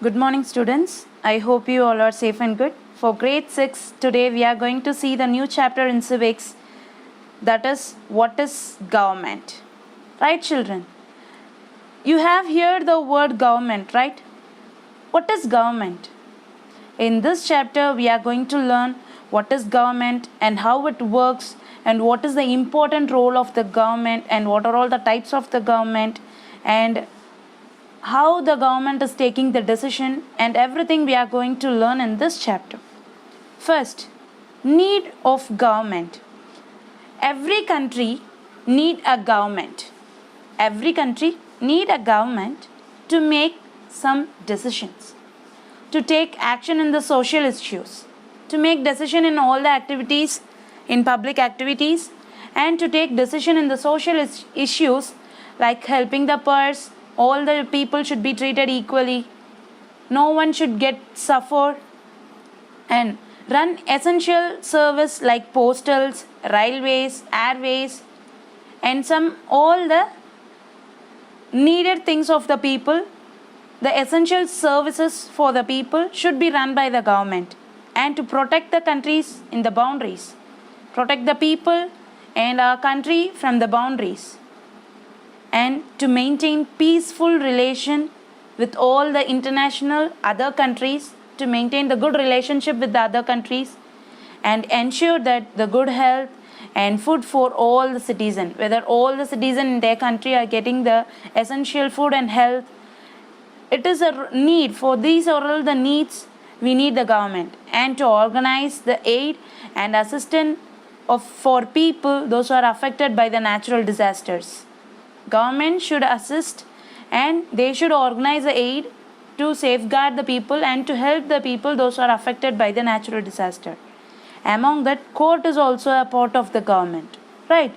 Good morning, students. I hope you all are safe and good. For grade 6, today we are going to see the new chapter in civics, that is, what is government? Right, children? You have heard the word government, right? What is government? In this chapter, we are going to learn what is government and how it works, and what is the important role of the government, and what are all the types of the government, and how the government is taking the decision, and everything we are going to learn in this chapter. First, need of government. Every country need a government. Every country need a government to make some decisions, to take action in the social issues, to make decision in all the activities, in public activities, and to take decision in the social issues like helping the poor. All the people should be treated equally. No one should get suffer. And run essential service like postals, railways, airways, and some all the needed things of the people. The essential services for the people should be run by the government, and to protect the countries in the boundaries, protect the people and our country from the boundaries, and to maintain peaceful relation with all the international other countries, to maintain the good relationship with the other countries, and ensure that the good health and food for all the citizens, whether all the citizens in their country are getting the essential food and health. It is a need. For these are all the needs we need the government, and to organize the aid and assistance for people those who are affected by the natural disasters. Government should assist, and they should organize the aid to safeguard the people and to help the people those who are affected by the natural disaster. Among that, court is also a part of the government, right?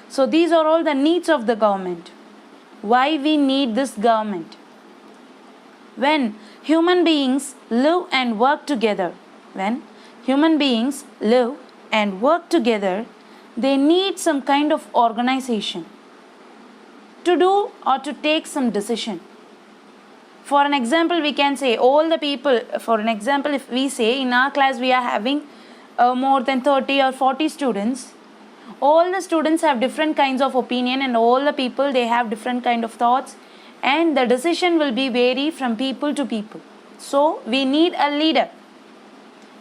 So these are all the needs of the government. Why we need this government? When human beings live and work together, they need some kind of organization to do or to take some decision. For an example, we can say all the people, for an example, if we say in our class we are having more than 30 or 40 students, all the students have different kinds of opinion, and all the people, they have different kind of thoughts, and the decision will be vary from people to people. So we need a leader.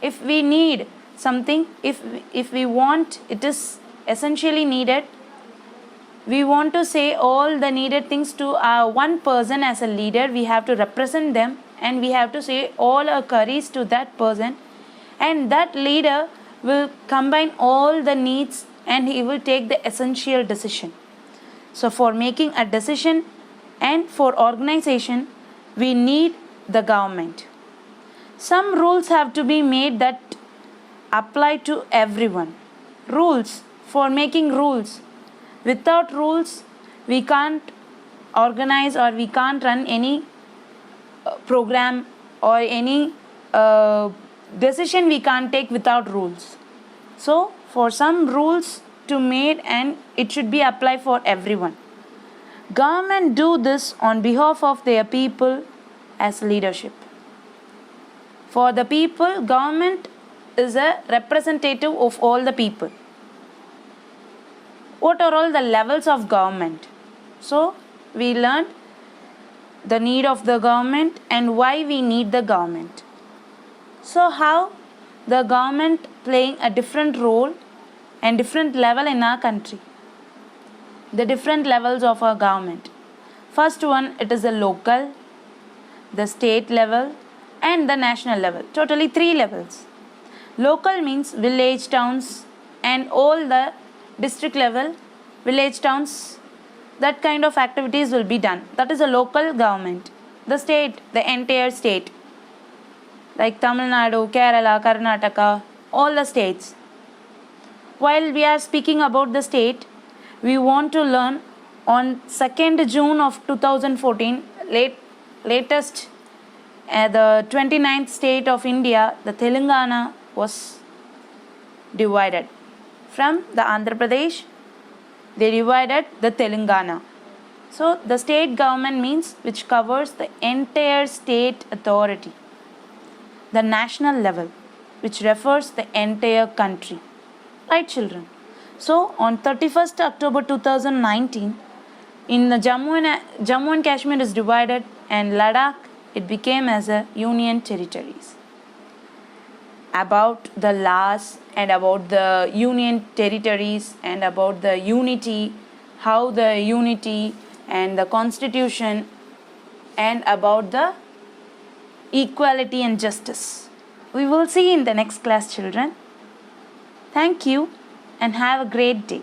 If we need something, if we want, it is essentially needed, we want to say all the needed things to one person as a leader. We have to represent them, and we have to say all our queries to that person, and that leader will combine all the needs, and he will take the essential decision. So for making a decision and for organization, we need the government. Some rules have to be made that apply to everyone. Rules, for making rules. Without rules, we can't organize or we can't run any program or any decision we can't take without rules. So, for some rules to made, and it should be applied for everyone. Government do this on behalf of their people as leadership. For the people, government is a representative of all the people. What are all the levels of government? So, we learned the need of the government and why we need the government. So, how the government playing a different role and different level in our country. The different levels of our government. First one, it is the local, the state level, and the national level. Totally 3 levels. Local means village, towns, and all the district level, village, towns, that kind of activities will be done. That is a local government. The state, the entire state, like Tamil Nadu, Kerala, Karnataka, all the states. While we are speaking about the state, we want to learn on 2nd June of 2014, latest the 29th state of India, the Telangana was divided from the Andhra Pradesh. They divided the Telangana. So the state government means which covers the entire state authority. The national level, which refers the entire country. Right, children? So on 31st October 2019, in the Jammu and Kashmir is divided, and Ladakh it became as a union territories. About the laws and about the union territories and about the unity, how the unity and the constitution, and about the equality and justice. We will see in the next class, children. Thank you and have a great day.